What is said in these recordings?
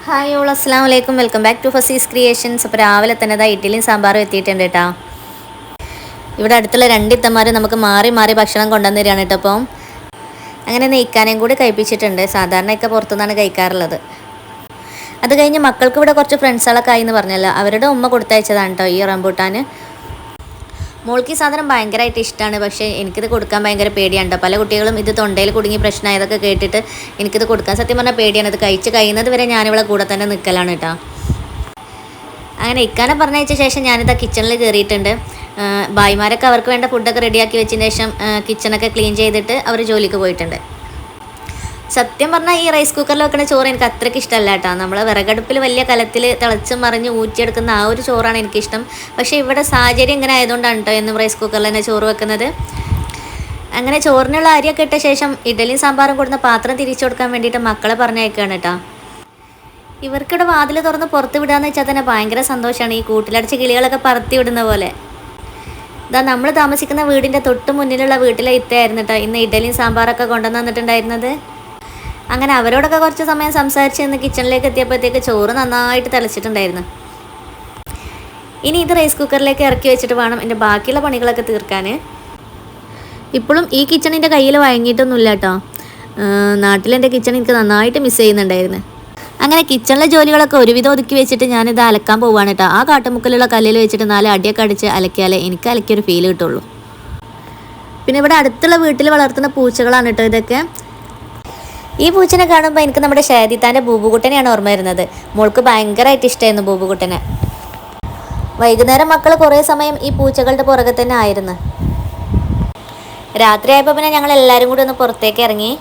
Hi all അസ്സാം വലൈക്കും, welcome back to Fazees creations. അപ്പോൾ രാവിലെ തന്നെ ഇഡ്ഡലിയും സാമ്പാറും എത്തിയിട്ടുണ്ട് കേട്ടോ. ഇവിടെ അടുത്തുള്ള രണ്ടിത്തന്മാരും നമുക്ക് മാറി മാറി ഭക്ഷണം കൊണ്ടുവന്ന് തരികയാണ് കേട്ടോ. അപ്പം അങ്ങനെ നെയ്ക്കാനേയും കൂടി കഴിപ്പിച്ചിട്ടുണ്ട്. സാധാരണയൊക്കെ പുറത്തുനിന്നാണ് കഴിക്കാറുള്ളത്. അത് കഴിഞ്ഞ് മക്കൾക്ക് ഇവിടെ കുറച്ച് ഫ്രണ്ട്സുകളൊക്കെ ആയി എന്ന് പറഞ്ഞല്ലോ, അവരുടെ ഉമ്മ കൊടുത്തയച്ചതാണ് കേട്ടോ ഈ റംബൂട്ടാൻ. മോൾക്ക് ഈ സാധനം ഭയങ്കരമായിട്ട് ഇഷ്ടമാണ്. പക്ഷേ എനിക്കിത് കൊടുക്കാൻ ഭയങ്കര പേടിയാണ് കേട്ടോ. പല കുട്ടികളും ഇത് തൊണ്ടയിൽ കുടുങ്ങി പ്രശ്നമായതൊക്കെ കേട്ടിട്ട് എനിക്കിത് കൊടുക്കാൻ സത്യം പറഞ്ഞാൽ പേടിയാണ്. ഇത് കഴിയുന്നത് വരെ ഞാനിവിടെ കൂടെ തന്നെ നിൽക്കലാണ് കേട്ടോ. അങ്ങനെ ഇക്കാനെ പറഞ്ഞയച്ച ശേഷം ഞാനിതാ കിച്ചണിൽ കയറിയിട്ടുണ്ട്. ഭായിമാരൊക്കെ അവർക്ക് വേണ്ട ഫുഡൊക്കെ റെഡിയാക്കി വെച്ചതിന് ശേഷം കിച്ചണൊക്കെ ക്ലീൻ ചെയ്തിട്ട് അവർ ജോലിക്ക് പോയിട്ടുണ്ട്. സത്യം പറഞ്ഞാൽ ഈ റൈസ് കുക്കറിൽ വെക്കുന്ന ചോറ് എനിക്ക് അത്രയ്ക്ക് ഇഷ്ടമല്ല കേട്ടോ. നമ്മൾ വിറകടുപ്പിൽ വലിയ കലത്തിൽ തിളച്ച് മറിഞ്ഞ് ഊറ്റിയെടുക്കുന്ന ആ ഒരു ചോറാണ് എനിക്കിഷ്ടം. പക്ഷേ ഇവിടെ സാഹചര്യം ഇങ്ങനെ ആയതുകൊണ്ടാണ് കേട്ടോ എന്നും റൈസ് കുക്കറിൽ തന്നെ ചോറ് വെക്കുന്നത്. അങ്ങനെ ചോറിനുള്ള അരിയൊക്കെ ഇട്ട ശേഷം ഇഡലിയും സാമ്പാറും കൊടുന്ന പാത്രം തിരിച്ചു കൊടുക്കാൻ വേണ്ടിയിട്ട് മക്കളെ പറഞ്ഞയക്കുകയാണ് കേട്ടോ. ഇവർക്കിവിടെ വാതിൽ തുറന്ന് പുറത്ത് വിടാന്ന് വെച്ചാൽ തന്നെ ഭയങ്കര സന്തോഷമാണ്. ഈ കൂട്ടിലടച്ച് കിളികളൊക്കെ പറത്തി വിടുന്ന പോലെ. ഇതാ നമ്മൾ താമസിക്കുന്ന വീടിൻ്റെ തൊട്ട് മുന്നിലുള്ള വീട്ടിലെ ഇത്തയായിരുന്നു കേട്ടോ ഇന്ന് ഇഡലിയും സാമ്പാറൊക്കെ കൊണ്ടുവന്ന് വന്നിട്ടുണ്ടായിരുന്നത്. അങ്ങനെ അവരോടൊക്കെ കുറച്ച് സമയം സംസാരിച്ച് ഇന്ന് കിച്ചണിലേക്ക് എത്തിയപ്പോഴത്തേക്ക് ചോറ് നന്നായിട്ട് തിളച്ചിട്ടുണ്ടായിരുന്നു. ഇനി ഇത് റൈസ് കുക്കറിലേക്ക് ഇറക്കി വെച്ചിട്ട് വേണം എൻ്റെ ബാക്കിയുള്ള പണികളൊക്കെ തീർക്കാൻ. ഇപ്പോഴും ഈ കിച്ചണിൻ്റെ കയ്യിൽ വഴങ്ങിയിട്ടൊന്നുമില്ല കേട്ടോ. നാട്ടിലെൻ്റെ കിച്ചൺ എനിക്ക് നന്നായിട്ട് മിസ് ചെയ്യുന്നുണ്ടായിരുന്നു. അങ്ങനെ കിച്ചണിലെ ജോലികളൊക്കെ ഒരുവിധം ഒതുക്കി വെച്ചിട്ട് ഞാനിത് അലക്കാൻ പോവുകയാണ് കേട്ടോ. ആ കാട്ടുമുക്കലുള്ള കല്ലിൽ വെച്ചിട്ട് 4 അടിയൊക്കെ അടിച്ച് അലക്കിയാലേ എനിക്ക് അലക്കിയൊരു ഫീൽ കിട്ടുള്ളൂ. പിന്നെ ഇവിടെ അടുത്തുള്ള വീട്ടിൽ വളർത്തുന്ന പൂച്ചകളാണ് കേട്ടോ ഇതൊക്കെ. ഈ പൂച്ചനെ കാണുമ്പോൾ എനിക്ക് നമ്മുടെ ഷാദിത്താൻ്റെ ബൂബുകുട്ടനെയാണ് ഓർമ്മ വരുന്നത്. മോൾക്ക് ഭയങ്കരമായിട്ട് ഇഷ്ടമായിരുന്നു ബൂബുകുട്ടനെ. വൈകുന്നേരം മക്കൾ കുറേ സമയം ഈ പൂച്ചകളുടെ പുറകെ തന്നെ ആയിരുന്നു. രാത്രിയായപ്പോൾ പിന്നെ ഞങ്ങൾ എല്ലാവരും കൂടി ഒന്ന് പുറത്തേക്ക് ഇറങ്ങി.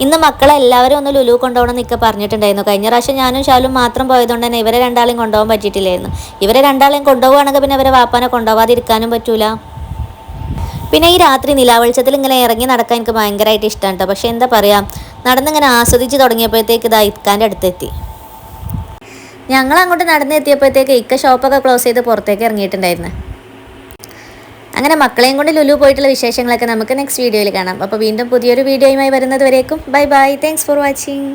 ഇന്ന് മക്കളെ എല്ലാവരും ഒന്ന് ലുലു കൊണ്ടുപോകണം എന്നൊക്കെ പറഞ്ഞിട്ടുണ്ടായിരുന്നു. കഴിഞ്ഞ പ്രാവശ്യം ഞാനും ഷാലും മാത്രം പോയതുകൊണ്ട് തന്നെ ഇവരെ രണ്ടാളെയും കൊണ്ടുപോകാൻ പറ്റിയിട്ടില്ലായിരുന്നു. ഇവരെ രണ്ടാളെയും കൊണ്ടുപോകുകയാണെങ്കിൽ പിന്നെ ഇവരെ വാപ്പാനെ കൊണ്ടുപോകാതിരിക്കാനും പറ്റൂല. പിന്നെ ഈ രാത്രി നിലാവെളിച്ചത്തിൽ ഇങ്ങനെ ഇറങ്ങി നടക്കാൻ എനിക്ക് ഭയങ്കരമായിട്ട് ഇഷ്ടമാണ് കേട്ടോ. പക്ഷേ എന്താ പറയുക, നടന്നിങ്ങനെ ആസ്വദിച്ച് തുടങ്ങിയപ്പോഴത്തേക്ക് ഇതാ ഇക്കാൻ്റെ അടുത്തെത്തി. ഞങ്ങൾ അങ്ങോട്ട് നടന്നെത്തിയപ്പോഴത്തേക്ക് ഇക്ക ഷോപ്പൊക്കെ ക്ലോസ് ചെയ്ത് പുറത്തേക്ക് ഇറങ്ങിയിട്ടുണ്ടായിരുന്നു. അങ്ങനെ മക്കളെയും കൊണ്ട് ലുലു പോയിട്ടുള്ള വിശേഷങ്ങളൊക്കെ നമുക്ക് നെക്സ്റ്റ് വീഡിയോയിൽ കാണാം. അപ്പോൾ വീണ്ടും പുതിയൊരു വീഡിയോയുമായി വരുന്നത് വരേക്കും bye bye. Thanks for watching.